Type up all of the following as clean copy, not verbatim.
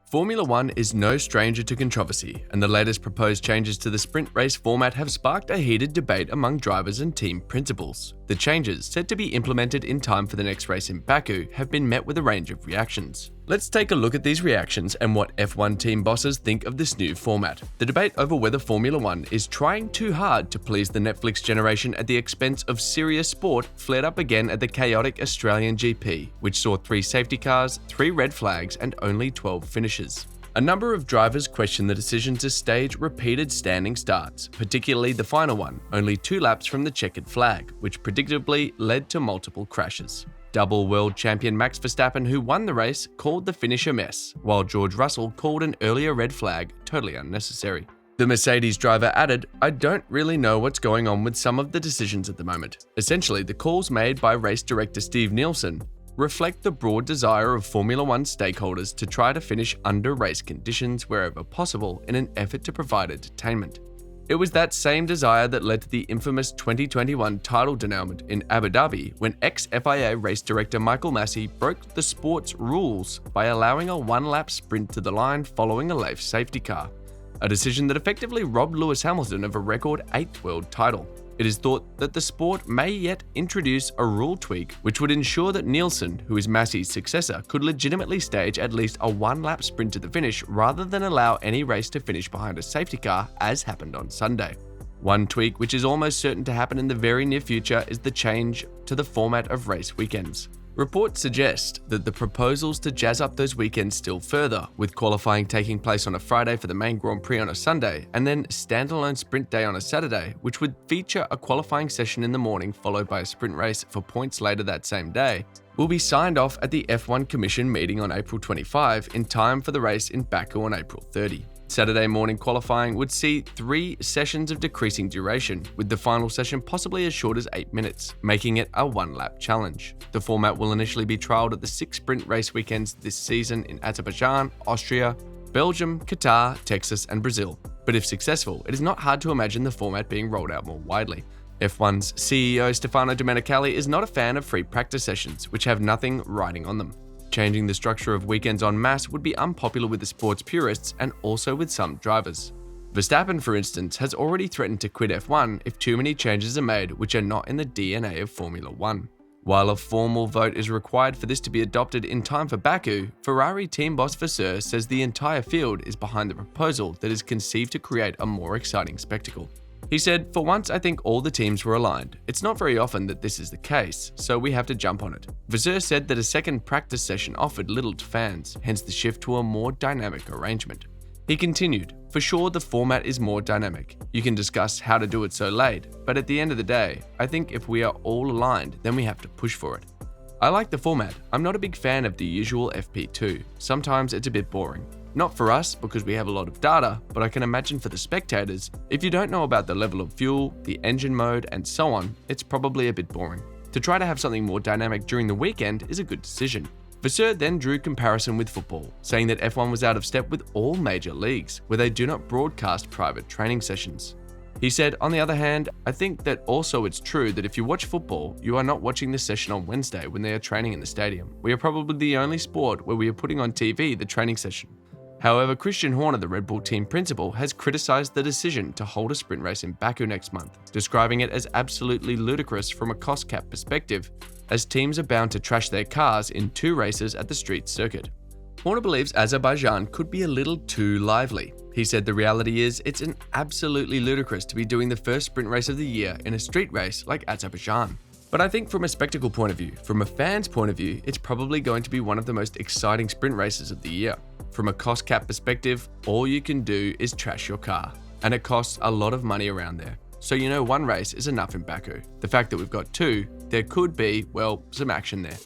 Formula One is no stranger to controversy, and the latest proposed changes to the sprint race format have sparked a heated debate among drivers and team principals. The changes, set to be implemented in time for the next race in Baku, have been met with a range of reactions. Let's take a look at these reactions and what F1 team bosses think of this new format. The debate over whether Formula One is trying too hard to please the Netflix generation at the expense of serious sport flared up again at the chaotic Australian GP, which saw 3 safety cars, 3 red flags, and only 12 finishes. A number of drivers questioned the decision to stage repeated standing starts, particularly the final one, only 2 laps from the checkered flag, which predictably led to multiple crashes. Double world champion Max Verstappen, who won the race, called the finish a mess, while George Russell called an earlier red flag totally unnecessary. The Mercedes driver added, "I don't really know what's going on with some of the decisions at the moment. Essentially, the calls made by race director Steve Nielsen reflect the broad desire of Formula One stakeholders to try to finish under race conditions wherever possible in an effort to provide entertainment. It was that same desire that led to the infamous 2021 title denouement in Abu Dhabi when ex-FIA race director Michael Massey broke the sport's rules by allowing a 1-lap sprint to the line following a late safety car, a decision that effectively robbed Lewis Hamilton of a record 8th world title. It is thought that the sport may yet introduce a rule tweak which would ensure that Nielsen, who is Massey's successor, could legitimately stage at least a 1-lap sprint to the finish rather than allow any race to finish behind a safety car, as happened on Sunday. One tweak which is almost certain to happen in the very near future is the change to the format of race weekends. Reports suggest that the proposals to jazz up those weekends still further, with qualifying taking place on a Friday for the main Grand Prix on a Sunday, and then standalone sprint day on a Saturday, which would feature a qualifying session in the morning followed by a sprint race for points later that same day, will be signed off at the F1 Commission meeting on April 25 in time for the race in Baku on April 30. Saturday morning qualifying would see 3 sessions of decreasing duration, with the final session possibly as short as 8 minutes, making it a 1-lap challenge. The format will initially be trialled at the 6 sprint race weekends this season in Azerbaijan, Austria, Belgium, Qatar, Texas, and Brazil. But if successful, it is not hard to imagine the format being rolled out more widely. F1's CEO Stefano Domenicali is not a fan of free practice sessions, which have nothing riding on them. Changing the structure of weekends en masse would be unpopular with the sport's purists and also with some drivers. Verstappen, for instance, has already threatened to quit F1 if too many changes are made which are not in the DNA of Formula One. While a formal vote is required for this to be adopted in time for Baku, Ferrari team boss Vasseur says the entire field is behind the proposal that is conceived to create a more exciting spectacle. He said, "For once, I think all the teams were aligned. It's not very often that this is the case, so we have to jump on it." Vasseur said that a second practice session offered little to fans, hence the shift to a more dynamic arrangement. He continued, "For sure, the format is more dynamic. You can discuss how to do it so late, but at the end of the day, I think if we are all aligned, then we have to push for it. I like the format. I'm not a big fan of the usual FP2. Sometimes it's a bit boring. Not for us, because we have a lot of data, but I can imagine for the spectators, if you don't know about the level of fuel, the engine mode, and so on, it's probably a bit boring. To try to have something more dynamic during the weekend is a good decision." Vasseur then drew comparison with football, saying that F1 was out of step with all major leagues, where they do not broadcast private training sessions. He said, "On the other hand, I think that also it's true that if you watch football, you are not watching the session on Wednesday when they are training in the stadium. We are probably the only sport where we are putting on TV the training session." However, Christian Horner, the Red Bull team principal, has criticized the decision to hold a sprint race in Baku next month, describing it as absolutely ludicrous from a cost cap perspective, as teams are bound to trash their cars in 2 races at the street circuit. Horner believes Azerbaijan could be a little too lively. He said the reality is it's an absolutely ludicrous to be doing the first sprint race of the year in a street race like Azerbaijan. But I think from a spectacle point of view, from a fan's point of view, it's probably going to be one of the most exciting sprint races of the year. From a cost cap perspective, all you can do is trash your car, and it costs a lot of money around there. So 1 race is enough in Baku. The fact that we've got 2, there could be, well, some action there.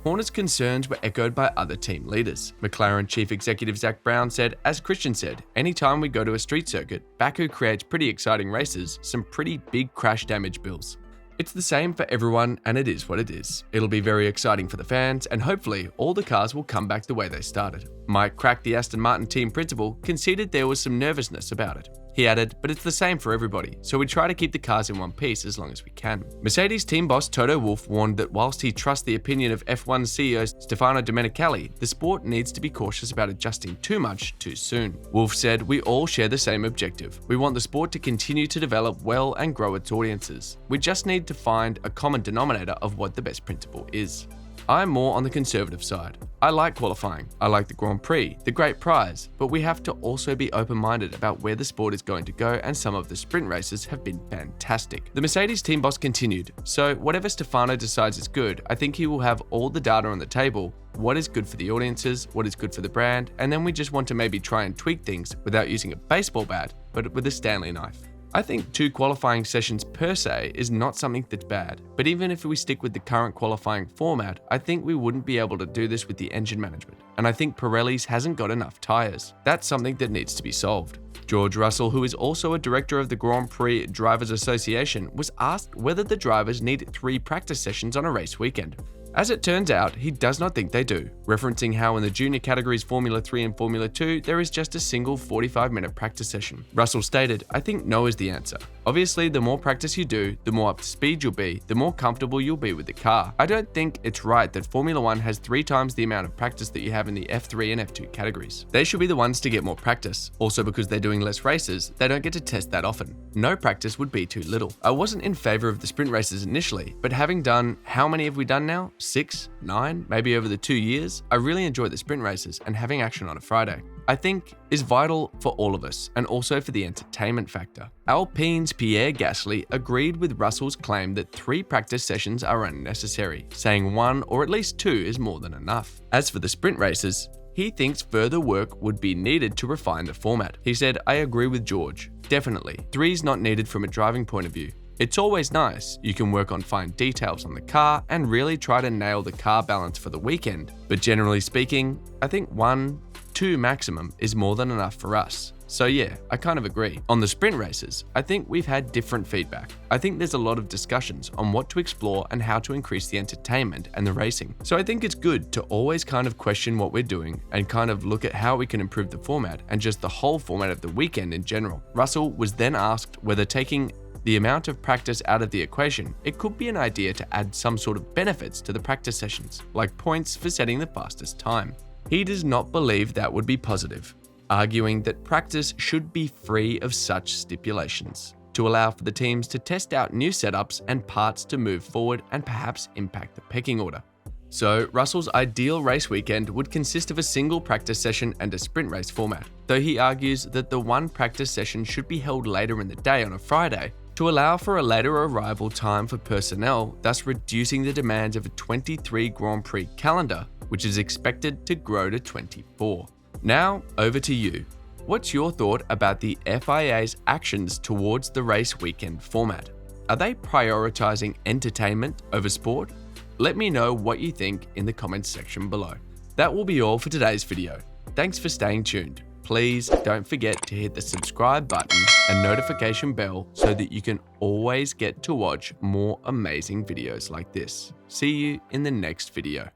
Horner's concerns were echoed by other team leaders. McLaren chief executive Zak Brown said, "As Christian said, anytime we go to a street circuit, Baku creates pretty exciting races, some pretty big crash damage bills. It's the same for everyone, and it is what it is. It'll be very exciting for the fans, and hopefully all the cars will come back the way they started." Mike Crack, the Aston Martin team principal, conceded there was some nervousness about it. He added, but it's the same for everybody, so we try to keep the cars in one piece as long as we can. Mercedes team boss Toto Wolff warned that whilst he trusts the opinion of F1 CEO Stefano Domenicali, the sport needs to be cautious about adjusting too much too soon. Wolff said, we all share the same objective. We want the sport to continue to develop well and grow its audiences. We just need to find a common denominator of what the best principle is. I'm more on the conservative side. I like qualifying, I like the Grand Prix, the great prize, but we have to also be open-minded about where the sport is going to go, and some of the sprint races have been fantastic. The Mercedes team boss continued, so whatever Stefano decides is good, I think he will have all the data on the table, what is good for the audiences, what is good for the brand, and then we just want to maybe try and tweak things without using a baseball bat, but with a Stanley knife. I think 2 qualifying sessions per se is not something that's bad, but even if we stick with the current qualifying format, I think we wouldn't be able to do this with the engine management, and I think Pirelli's hasn't got enough tyres. That's something that needs to be solved. George Russell, who is also a director of the Grand Prix Drivers Association, was asked whether the drivers need 3 practice sessions on a race weekend. As it turns out, he does not think they do, referencing how in the junior categories Formula 3 and Formula 2, there is just a single 45-minute practice session. Russell stated, I think no is the answer. Obviously, the more practice you do, the more up to speed you'll be, the more comfortable you'll be with the car. I don't think it's right that Formula 1 has 3 times the amount of practice that you have in the F3 and F2 categories. They should be the ones to get more practice. Also, because they're doing less races, they don't get to test that often. No practice would be too little. I wasn't in favor of the sprint races initially, but having done, how many have we done now? 6, 9, maybe over the 2 years, I really enjoy the sprint races, and having action on a Friday, I think, is vital for all of us, and also for the entertainment factor. Alpine's Pierre Gasly agreed with Russell's claim that 3 practice sessions are unnecessary, saying 1 or at least 2 is more than enough. As for the sprint races, he thinks further work would be needed to refine the format. He said, I agree with George. Definitely, 3 is not needed from a driving point of view. It's always nice, you can work on fine details on the car and really try to nail the car balance for the weekend, but generally speaking, I think 1, 2 maximum is more than enough for us. So yeah, I kind of agree. On the sprint races, I think we've had different feedback. I think there's a lot of discussions on what to explore and how to increase the entertainment and the racing. So I think it's good to always kind of question what we're doing and kind of look at how we can improve the format and just the whole format of the weekend in general. Russell was then asked whether taking the amount of practice out of the equation, it could be an idea to add some sort of benefits to the practice sessions, like points for setting the fastest time. He does not believe that would be positive, arguing that practice should be free of such stipulations, to allow for the teams to test out new setups and parts to move forward and perhaps impact the pecking order. So, Russell's ideal race weekend would consist of a single practice session and a sprint race format, though he argues that the 1 practice session should be held later in the day on a Friday to allow for a later arrival time for personnel, thus reducing the demands of a 23 Grand Prix calendar, which is expected to grow to 24. Now, over to you. What's your thought about the FIA's actions towards the race weekend format? Are they prioritizing entertainment over sport? Let me know what you think in the comments section below. That will be all for today's video. Thanks for staying tuned. Please don't forget to hit the subscribe button and notification bell so that you can always get to watch more amazing videos like this. See you in the next video.